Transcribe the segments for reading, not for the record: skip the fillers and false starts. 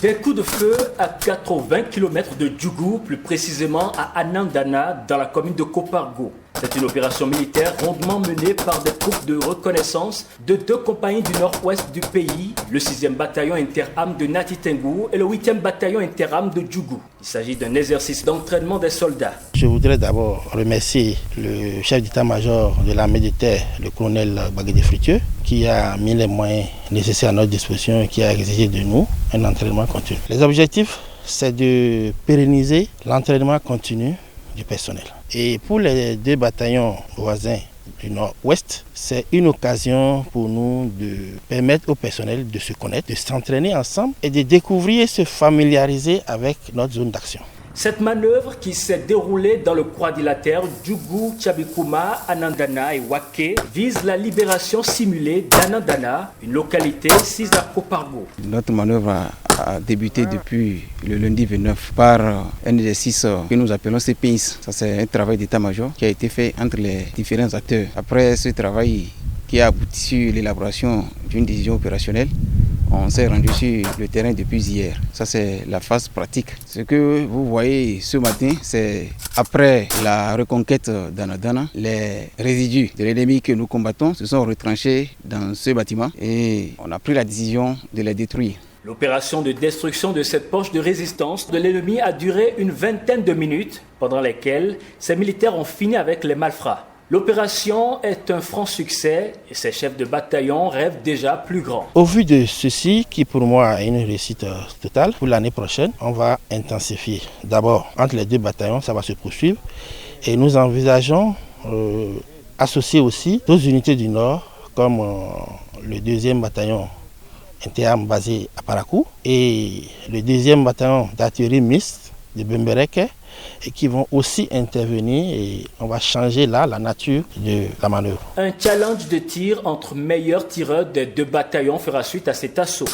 Des coups de feu à 80 km de Djougou, plus précisément à Anandana, dans la commune de Kopargo. C'est une opération militaire rondement menée par des troupes de reconnaissance de 2 compagnies du nord-ouest du pays, le 6e bataillon interarmes de Nati Tengu et le 8e bataillon interarmes de Djougou. Il s'agit d'un exercice d'entraînement des soldats. Je voudrais d'abord remercier le chef d'état-major de l'armée de terre, le colonel Bagué Fritieux, qui a mis les moyens nécessaires à notre disposition et qui a exigé de nous un entraînement continu. Les objectifs, c'est de pérenniser l'entraînement continu du personnel. Et pour les 2 bataillons voisins du nord-ouest, c'est une occasion pour nous de permettre au personnel de se connaître, de s'entraîner ensemble et de découvrir et se familiariser avec notre zone d'action. Cette manœuvre qui s'est déroulée dans le quadrilatère Djougou, Tchabikouma, Anandana et Waké vise la libération simulée d'Anandana, une localité sise à Kopargo. Notre manœuvre a débuté depuis le lundi 29 par un exercice que nous appelons CPIS. Ça, c'est un travail d'état-major qui a été fait entre les différents acteurs. Après ce travail qui a abouti sur l'élaboration d'une décision opérationnelle, on s'est rendu sur le terrain depuis hier. Ça, c'est la phase pratique. Ce que vous voyez ce matin, c'est après la reconquête d'Anandana, les résidus de l'ennemi que nous combattons se sont retranchés dans ce bâtiment et on a pris la décision de les détruire. L'opération de destruction de cette poche de résistance de l'ennemi a duré une vingtaine de minutes, pendant lesquelles ces militaires ont fini avec les malfrats. L'opération est un franc succès et ces chefs de bataillon rêvent déjà plus grand. Au vu de ceci, qui pour moi est une réussite totale, pour l'année prochaine, on va intensifier. D'abord, entre les 2 bataillons, ça va se poursuivre. Et nous envisageons associer aussi d'autres unités du Nord, comme le 2e bataillon interarmes basé à Parakou et le 2e bataillon d'artillerie mixte de Bembereke, et qui vont aussi intervenir et on va changer là la nature de la manœuvre. Un challenge de tir entre meilleurs tireurs des 2 bataillons fera suite à cet assaut.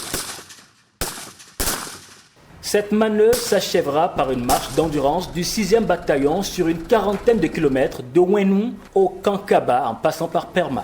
Cette manœuvre s'achèvera par une marche d'endurance du 6e bataillon sur une quarantaine de kilomètres de Wenou au Kankaba en passant par Perma.